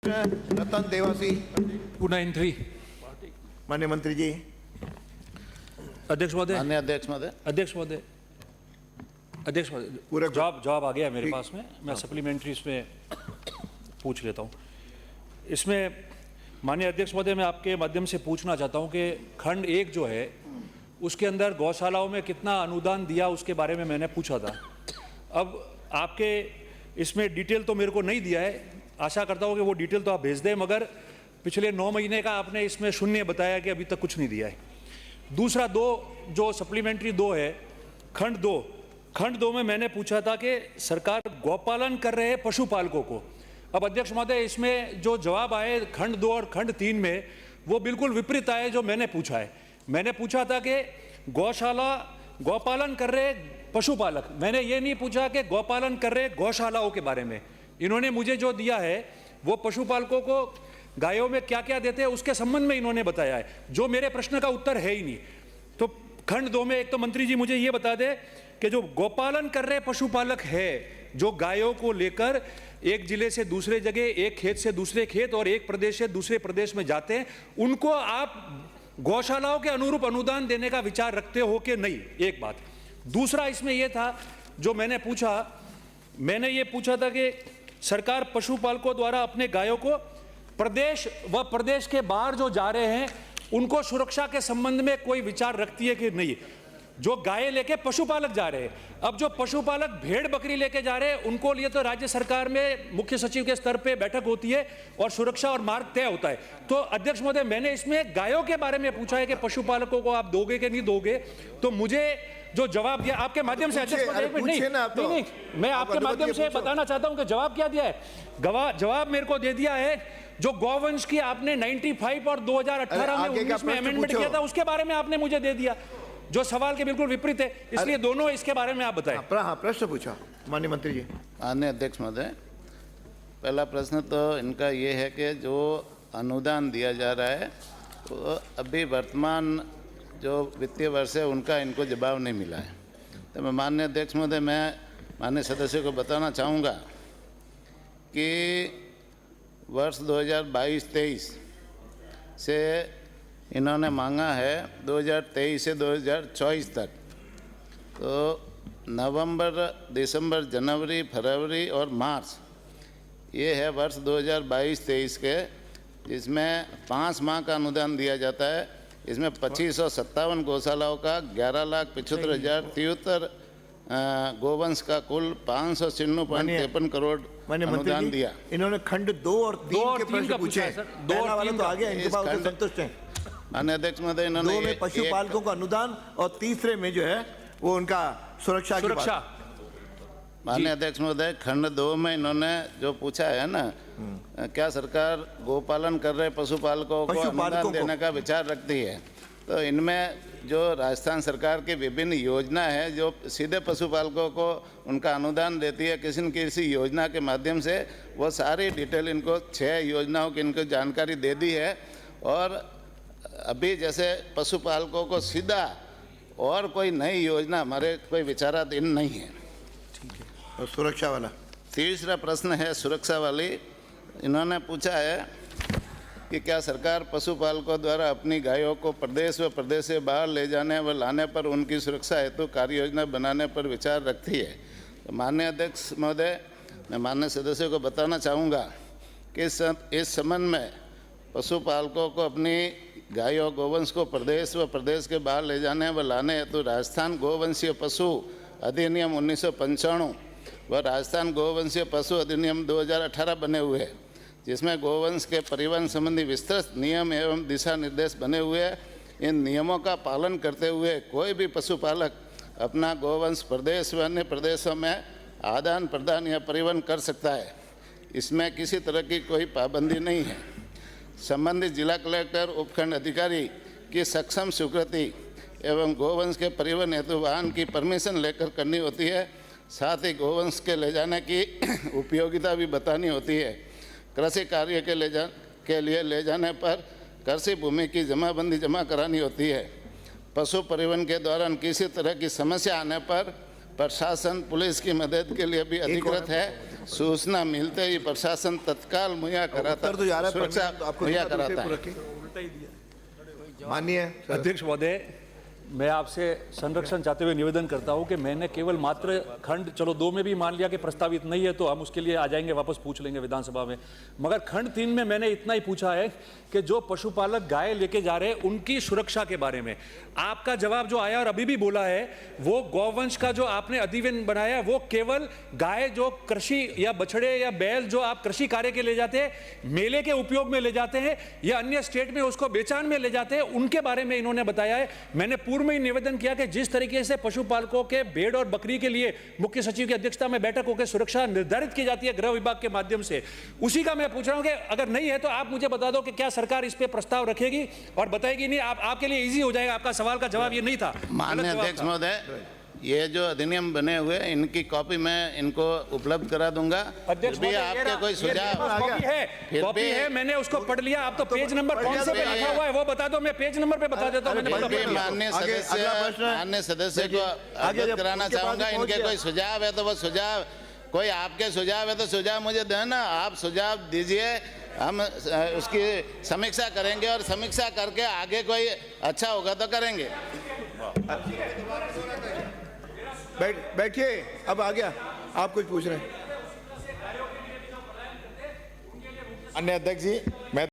कृष्ण रतन देवासी। पुनः इन 3। माननीय मंत्री जी। अध्यक्ष महोदय। माननीय अध्यक्ष महोदय। अध्यक्ष महोदय। अध्यक्ष महोदय, जवाब आ गया मेरे पास में। मैं सप्लीमेंट्री इसमें पूछ लेता हूँ। इसमें माननीय अध्यक्ष महोदय, मैं आपके माध्यम से पूछना चाहता हूँ कि खंड 1 जो है उसके अंदर गौशालाओं में कितना अनुदान दिया उसके बारे में मैंने पूछा था। अब आपके इसमें डिटेल तो मेरे को नहीं दिया है, आशा करता हूँ कि वो डिटेल तो आप भेज दें, मगर पिछले 9 महीने का आपने इसमें शून्य बताया कि अभी तक कुछ नहीं दिया है। दूसरा जो सप्लीमेंट्री 2 है, खंड 2 में मैंने पूछा था कि सरकार गौपालन कर रहे पशुपालकों को। अब अध्यक्ष महोदय, इसमें जो जवाब आए खंड 2 और खंड 3 में वो बिल्कुल विपरीत आए जो मैंने पूछा है। मैंने पूछा था कि गौपालन कर रहे पशुपालक, मैंने ये नहीं पूछा कि गौपालन कर रहे गौशालाओं के बारे में। इन्होंने मुझे जो दिया है वो पशुपालकों को गायों में क्या क्या देते हैं उसके संबंध में इन्होंने बताया है, जो मेरे प्रश्न का उत्तर है ही नहीं। तो खंड 2 में एक तो मंत्री जी मुझे ये बता दे कि जो गौपालन कर रहे पशुपालक है, जो गायों को लेकर एक जिले से दूसरे जगह, एक खेत से दूसरे खेत और एक प्रदेश से दूसरे प्रदेश में जाते हैं, उनको आप गौशालाओं के अनुरूप अनुदान देने का विचार रखते हो कि नहीं? एक बात। दूसरा इसमें यह था जो मैंने ये पूछा था कि सरकार पशुपालकों द्वारा अपने गायों को प्रदेश व प्रदेश के बाहर जो जा रहे हैं उनको सुरक्षा के संबंध में कोई विचार रखती है कि नहीं? जो गाय लेके पशुपालक जा रहे हैं, अब जो पशुपालक भेड़ बकरी लेके जा रहे हैं उनको लिए तो राज्य सरकार में मुख्य सचिव के स्तर पे बैठक होती है और सुरक्षा और मार्ग तय होता है। तो अध्यक्ष महोदय, मैंने इसमें गायों के बारे में पूछा है कि पशुपालकों को आप दोगे कि नहीं दोगे। तो मुझे जो जवाब दिया आपके माध्यम से, अध्यक्ष महोदय नहीं, मैं आपके माध्यम से बताना चाहता हूं कि जवाब क्या दिया है। जवाब मेरे को दे दिया है जो गौवंश की आपने 95 और 2018 में 19 में अमेंडमेंट किया था उसके बारे में आपने मुझे दे दिया, जो सवाल के बिल्कुल विपरीत है। इसलिए दोनों इसके बारे में आप बताएं। प्रश्न पूछा माननीय मंत्री जी। माननीय अध्यक्ष महोदय, पहला प्रश्न तो इनका ये है कि जो अनुदान दिया जा रहा है तो अभी वर्तमान जो वित्तीय वर्ष है उनका इनको जवाब नहीं मिला है। तो मैं माननीय अध्यक्ष महोदय, मैं माननीय सदस्यों को बताना चाहूँगा कि वर्ष 2022-23 से इन्होंने मांगा है 2023 से 2024 तक, तो नवंबर, दिसंबर, जनवरी, फरवरी और मार्च ये है वर्ष 2022-23 के, जिसमें 5 माह का अनुदान दिया जाता है। इसमें 2557 गौशालाओं का 11,75,073 गोवंश का कुल 596.53 करोड़ अनुदान दिया। इन्होंने खंड 2 और 3 के प्रश्न पूछे हैं। 2 वाला तो आ गया, इनके पास तो संतुष्ट हैं। माननीय अध्यक्ष महोदय, इन्होंने 2 में पशुपालकों का अनुदान और तीसरे में जो है वो उनका सुरक्षा की बात। माननीय अध्यक्ष महोदय, खंड 2 में इन्होंने जो पूछा है ना, क्या सरकार गोपालन कर रहे पशुपालकों को अनुदान देने का विचार रखती है? तो इनमें जो राजस्थान सरकार की विभिन्न योजना है जो सीधे पशुपालकों को उनका अनुदान देती है किसी न किसी योजना के माध्यम से, वो सारी डिटेल इनको 6 योजनाओं की इनको जानकारी दे दी है। और अभी जैसे पशुपालकों को सीधा और कोई नई योजना हमारे कोई विचाराधीन नहीं है। ठीक है। और सुरक्षा वाला तीसरा प्रश्न है सुरक्षा वाली। इन्होंने पूछा है कि क्या सरकार पशुपालकों द्वारा अपनी गायों को प्रदेश व प्रदेश से बाहर ले जाने व लाने पर उनकी सुरक्षा हेतु कार्य योजना बनाने पर विचार रखती है? तो माननीय अध्यक्ष महोदय, मैं माननीय सदस्यों को बताना चाहूँगा कि इस संबंध में पशुपालकों को अपनी गायों गोवंश को प्रदेश व प्रदेश के बाहर ले जाने व लाने हेतु राजस्थान गोवंशीय पशु अधिनियम 1995 व राजस्थान गोवंशीय पशु अधिनियम 2018 बने हुए हैं, जिसमें गोवंश के परिवहन संबंधी विस्तृत नियम एवं दिशा निर्देश बने हुए हैं। इन नियमों का पालन करते हुए कोई भी पशुपालक अपना गोवंश प्रदेश व अन्य प्रदेशों में आदान प्रदान या परिवहन कर सकता है। इसमें किसी तरह की कोई पाबंदी नहीं है। संबंधित जिला कलेक्टर उपखंड अधिकारी की सक्षम स्वीकृति एवं गोवंश के परिवहन हेतु वाहन की परमिशन लेकर करनी होती है। साथ ही गोवंश के ले जाने की उपयोगिता भी बतानी होती है। कृषि कार्य के लिए ले जाने पर कृषि भूमि की जमाबंदी जमा करानी होती है। पशु परिवहन के दौरान किसी तरह की समस्या आने पर प्रशासन पुलिस की मदद के लिए भी अधिकृत है। सूचना मिलते ही प्रशासन तत्काल मुहैया कराता उत्तर तो जा रहा है, सुरक्षा पर आपको मुहैया दूसरा कराता दूसरे है। को रखें। माननीय अध्यक्ष महोदय, मैं आपसे संरक्षण चाहते हुए निवेदन करता हूं कि मैंने केवल मात्र खंड, चलो 2 में भी मान लिया कि प्रस्तावित नहीं है तो हम उसके लिए आ जाएंगे, वापस पूछ लेंगे विधानसभा में, मगर खंड 3 में मैंने इतना ही पूछा है कि जो पशुपालक गाय लेके जा रहे हैं उनकी सुरक्षा के बारे में आपका जवाब जो आया और अभी भी बोला है, वो गौवंश का जो आपने अधिनियम बनाया वो केवल गाय जो कृषि या बछड़े या बैल जो आप कृषि कार्य के ले जाते हैं, मेले के उपयोग में ले जाते हैं या अन्य स्टेट में उसको बेचान में ले जाते हैं, उनके बारे में इन्होंने बताया है। मैंने पूर्व में ही निवेदन किया कि जिस तरीके से पशुपालकों के भेड़ और बकरी के लिए मुख्य सचिव की अध्यक्षता में बैठक होकर सुरक्षा निर्धारित की जाती है गृह विभाग के माध्यम से, उसी का मैं पूछ रहा हूं कि अगर नहीं है तो आप मुझे बता दो कि क्या सरकार इस पे प्रस्ताव रखेगी और बताएगी। नहीं, आपके लिए इजी हो जाएगा, आपका सवाल का जवाब ये नहीं था। माननीय अध्यक्ष महोदय, ये जो अधिनियम बने हुए इनकी कॉपी मैं इनको उपलब्ध करा दूंगा। अध्यक्ष भी आपके कोई सुझाव कॉपी है, मैंने उसको पढ़ लिया। आप तो पेज नंबर कौन से पे लिखा हुआ है वो बता दो, मैं पेज नंबर पे बता देता हूं। माननीय सदस्य को अवगत कराना चाहूंगा, इनके कोई सुझाव है तो वो सुझाव, कोई आपके सुझाव है तो सुझाव मुझे देना, आप सुझाव दीजिए, हम उसकी समीक्षा करेंगे और समीक्षा करके आगे कोई अच्छा होगा तो करेंगे। बैठिए, अब आ गया, आप कुछ पूछ रहे हैं। अन्य अध्यक्ष जी, मैं